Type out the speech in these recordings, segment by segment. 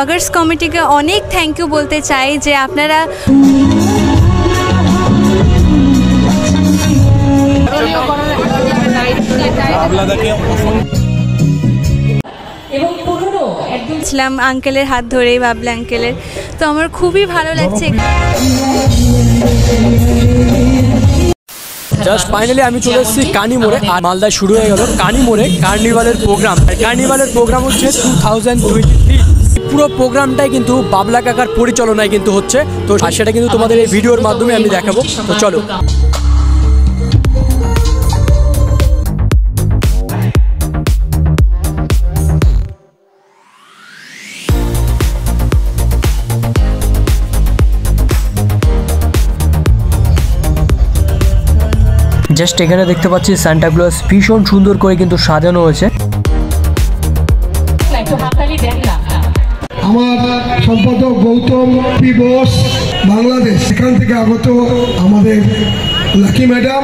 Bloggers কমিটিকে অনেক thank you বলতে চাই যে আপনারা ছিলাম আঙ্কেলের হাত ধরেই, বাবলা আঙ্কেলের। তো আমার খুবই ভালো লাগছে। জাস্ট ফাইনালি আমি চলে এসেছি কানি মোড়ে, আর মালদায় শুরু হয়ে গেল কানি মোড়ে কার্নিভালের প্রোগ্রাম। কার্নিভালের প্রোগ্রাম হচ্ছে 2023। পুরো প্রোগ্রামটাই কিন্তু বাবলা কাকার পরিচালনায় কিন্তু হচ্ছে। তো আর সেটা কিন্তু তোমাদের এই ভিডিওর মাধ্যমে আমি দেখাবো। তো চলো। জাস্ট এখানে দেখতে পাচ্ছি সান্টা ক্লজ ভীষণ সুন্দর করে কিন্তু সাজানো হয়েছে। আমার সম্পাদক গৌতম পি বোস বাংলাদেশ, সেখান থেকে আগত আমাদের লাকি ম্যাডাম।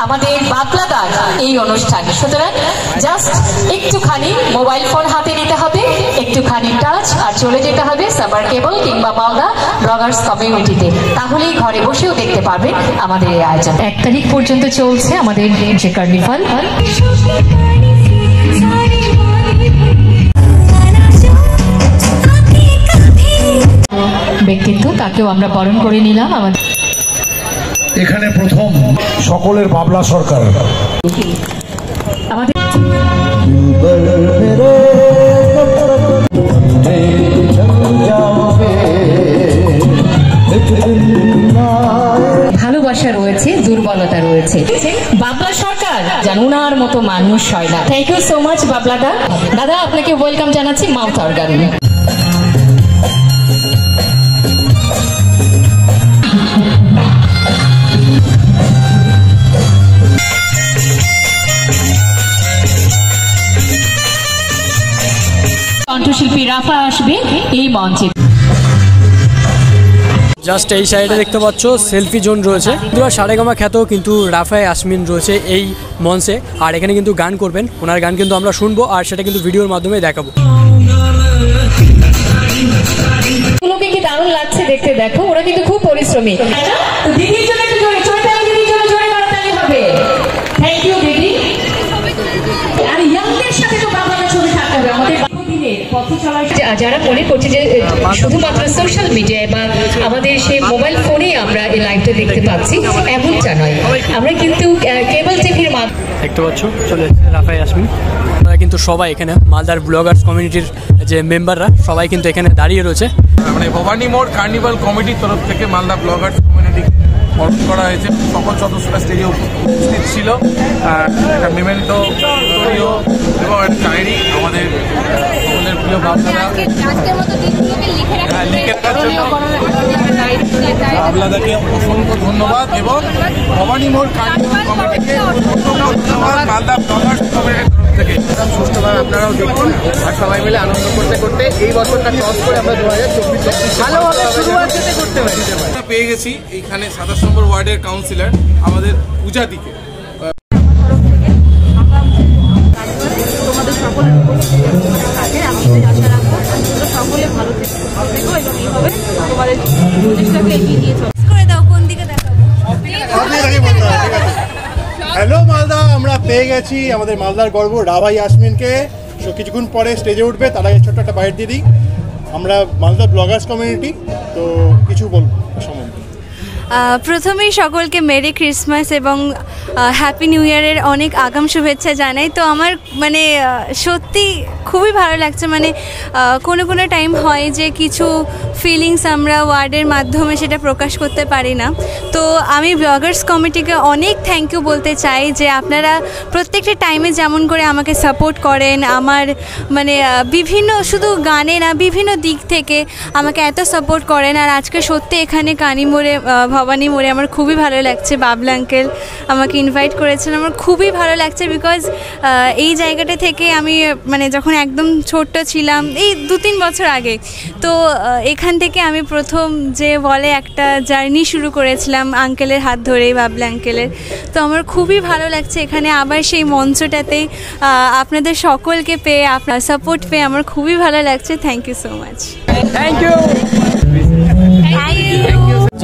আমাদের বাবলা গান এই অনুষ্ঠান, সুতরাং জাস্ট একটুখানি মোবাইল ফোন হাতে নিতে হবে, একটুখানি টাচ আর চলে যেতে হবে সাবার কেবল কিংবা মালদা ব্লগার্স কমিউনিটিতে, তাহলেই ঘরে বসেও দেখতে পারবেন আমাদের এই আয়োজন। 1 তারিখ পর্যন্ত চলছে আমাদের যে কার্নিভাল। ব্যক্তিত্ব তাকেও আমরা বরণ করে নিলাম। আমাদের এখানে প্রথম সকলের বাবলা সরকার। আমাদের ভালোবাসা রয়েছে, দুর্বলতা রয়েছে। বাবলা সরকার যেন ওনার মতো মানুষ হয় না। থ্যাংক ইউ সো মাচ বাবলা দা। দাদা আপনাকে ওয়েলকাম জানাচ্ছি মাউথ অর্গান। কণ্ঠশিল্পী রাফা আসবে এই মঞ্চে। জাস্ট এই সাইডে দেখতে পাচ্ছ সেলফি জোন রয়েছে। সারেগামা খ্যাত কিন্তু রাফা ইয়াসমিন রয়েছে এই মঞ্চে, আর এখানে কিন্তু গান করবেন। ওনার গান কিন্তু আমরা শুনবো, আর সেটা কিন্তু ভিডিওর মাধ্যমে দেখাবো। এগুলোকে কি দারুণ লাগছে দেখতে, দেখো ওরা কিন্তু খুব পরিশ্রমী। দিদির জন্য একটু জোরে চৈতালি দিদির জন্য জোরে করতালি হবে। থ্যাংক ইউ দিদি। আর ইয়াংদের সাথে তো বাবাদের ছবি থাকতে হবে আমাদের দিনের পথ চলার। যারা মনে করছে যে শুধুমাত্র সোশ্যাল মিডিয়ায় বা আমাদের সেই মোবাইল ফোনেই আমরা এই লাইভটা দেখতে পাচ্ছি, এমনটা নয়। আমরা কিন্তু কেবল টিভির মাধ্যমে দেখতে পাচ্ছ চলে রাফা ইয়াসমিন। ওরা কিন্তু সবাই এখানে মালদার ব্লগার্স কমিউনিটির যে মেম্বাররা সবাই কিন্তু এখানে দাঁড়িয়ে রয়েছে। মানে ভবানী মোড় কার্নিভাল কমিটির তরফ থেকে মালদা ব্লগার্স কমিউনিটি গঠন করা হয়েছে। সকল সদস্যরা স্টেজে উপস্থিত ছিল। একটা মেমেন্টো এবং একটা ডায়েরি আমাদের প্রিয় বাবলাদা লিখে রাখার জন্য বাবলাদাকে অসংখ্য ধন্যবাদ, এবং ভবানী মোড় কার্নিভাল কমিটিকে ধন্যবাদ মালদা ব্লগার্স কমিটির তরফ থেকে। সুষ্ঠুভাবে আপনারাও দেখুন, আর সবাই মিলে আনন্দ করতে করতে এই বছরটা ক্রস করে আমরা 2024 ভালোভাবে শুরুয়াত করতে পারি। পেয়ে গেছি এইখানে 27 নম্বর ওয়ার্ডের কাউন্সিলর আমাদের পূজাদিকে। তোমাদের সকলের কাজে আমাদের আশা রাখবো সকলে ভালো থেকো এবং এইভাবে তোমাদের প্রচেষ্টাকে এগিয়ে নিয়ে চলো। হ্যালো মালদা, আমরা পেয়ে গেছি আমাদের মালদার গর্ব রাফা ইয়াসমিনকে। কিছুক্ষণ পরে স্টেজে উঠবে, তার আগে ছোট্ট একটা বাইট দিয়ে দিই। আমরা মালদা ব্লগার্স কমিউনিটি, তো কিছু বলবো সম্বন্ধে। প্রথমেই সকলকে মেরি ক্রিসমাস এবং হ্যাপি নিউ ইয়ারের অনেক আগাম শুভেচ্ছা জানাই। তো আমার মানে সত্যি খুবই ভালো লাগছে। মানে কোনো কোনো টাইম হয় যে কিছু ফিলিংস আমরা ওয়ার্ডের মাধ্যমে সেটা প্রকাশ করতে পারি না। তো আমি ব্লগার্স কমিটিকে অনেক থ্যাংক ইউ বলতে চাই যে আপনারা প্রত্যেকটা টাইমে যেমন করে আমাকে সাপোর্ট করেন, আমার মানে বিভিন্ন শুধু গানে না বিভিন্ন দিক থেকে আমাকে এত সাপোর্ট করেন। আর আজকে সত্যি এখানে কানিমোড়ে ভবানী মোড়ে। আমার খুবই ভালো লাগছে, বাবলা আঙ্কেল আমাকে ইনভাইট করেছেন, আমার খুবই ভালো লাগছে। বিকজ এই জায়গাটা থেকে আমি মানে যখন একদম ছোট্ট ছিলাম, এই 2-3 বছর আগে, তো এখান থেকে আমি প্রথম যে বলে একটা জার্নি শুরু করেছিলাম আঙ্কেলের হাত ধরেই, বাবলা আঙ্কেলের। তো আমার খুবই ভালো লাগছে এখানে আবার সেই মঞ্চটাতে আপনাদের সকলকে পেয়ে, আপনার সাপোর্ট পেয়ে আমার খুবই ভালো লাগছে। Thank you so much. Thank you.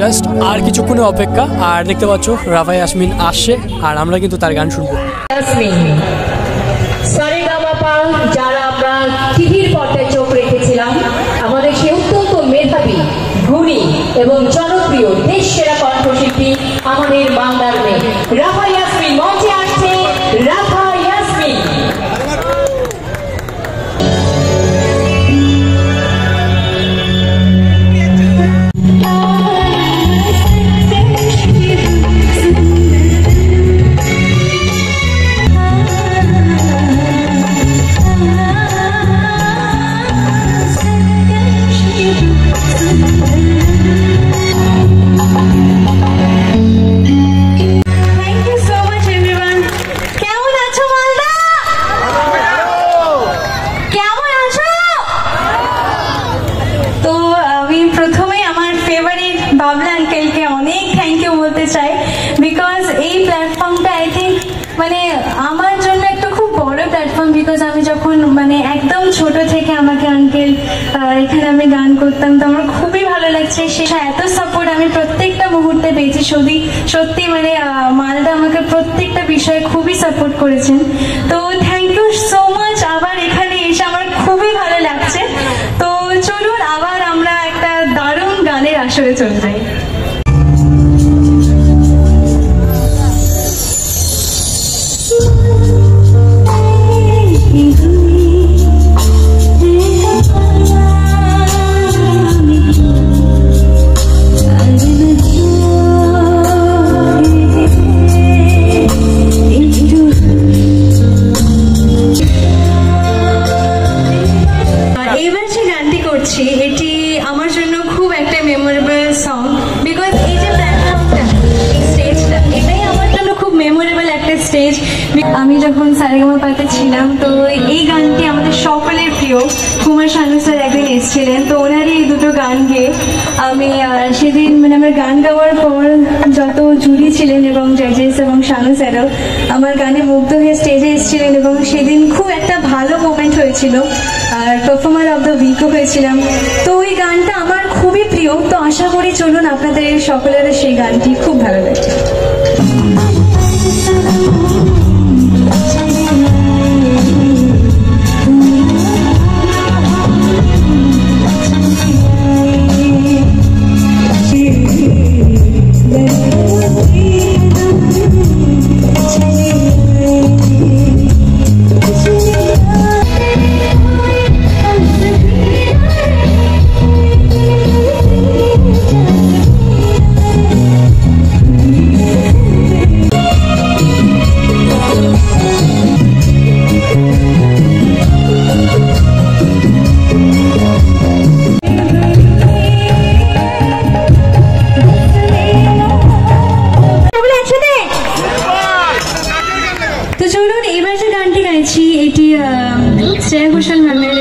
Just আর কিছুক্ষণের অপেক্ষা, আর দেখতে পাচ্ছ রাভা ইয়াসমিন আসছে, আর আমরা কিন্তু তার গান শুনবো। যারা আমরা টিভির পর্দায় চোখ রেখেছিলাম, আমাদের সেই অত্যন্ত মেধাবী, গুণী এবং জনপ্রিয় দেশ সেরা কণ্ঠশিল্পী আমাদের মালদার মেয়ে রাভা ইয়াসমিন মঞ্চে আসছে। রাভা ইয়াসমিন। বাবলা আঙ্কেলকে অনেক থ্যাংক ইউ বলতে চাই, বিকজ এই প্ল্যাটফর্মটা আই থিঙ্ক মানে আমার জন্য একটা খুব বড় প্ল্যাটফর্ম। বিকজ আমি যখন মানে একদম ছোট থেকে আমাকে আঙ্কেল এখানে আমি গান করতাম, তো আমার খুবই ভালো লাগছে। সেটা এত সাপোর্ট আমি প্রত্যেকটা মুহূর্তে পেয়েছি। সত্যি মানে মালদা আমাকে প্রত্যেকটা বিষয়ে খুবই সাপোর্ট করেছেন। তো থ্যাংক ইউ সো মাচ। আবার এখানে এসে আমার খুবই ভালো লাগছে। তো চলুন আবার আমরা একটা দারুণ গানের আসরে চলে যাই। এবার যে গানটি করছি এটি আমার জন্য খুব একটা মেমোরেবল সং, বিকজ এই যে প্ল্যাটফর্মটা, এই স্টেজটা, এটাই আমার জন্য খুব মেমোরেবল একটা স্টেজ। আমি যখন সারেগামাপাতে ছিলাম, তো এই গানটি আমাদের সকলের প্রিয় কুমার শানু স্যার একদিন এসেছিলেন, তো ওনারই এই দুটো গান গেয়ে আমি সেদিন মানে আমার গান গাওয়ার পর যত জুরি ছিলেন এবং জাজেস এবং শানু স্যারও আমার গানে মুগ্ধ হয়ে স্টেজে এসেছিলেন, এবং সেদিন খুব একটা ভালো মোমেন্ট হয়েছিল, আর পারফর্মার অফ দ্য উইকও হয়েছিলাম। তো ওই গানটা আমার খুবই প্রিয়। তো আশা করি চলুন আপনাদের সকলের সেই গানটি খুব ভালো লাগে। এটি শ্রেয়া ঘোষাল ম্যামের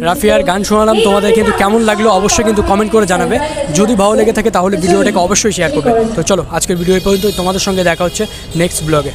রাফিয়ার গান শোনালাম তোমাদের, কিন্তু কেমন লাগলো অবশ্যই কিন্তু কমেন্ট করে জানাবে। যদি ভালো লেগে থাকে তাহলে ভিডিওটাকে অবশ্যই শেয়ার করবে। তো চলো আজকের ভিডিও এই পর্যন্ত, তোমাদের সঙ্গে দেখা হচ্ছে নেক্সট ব্লগে।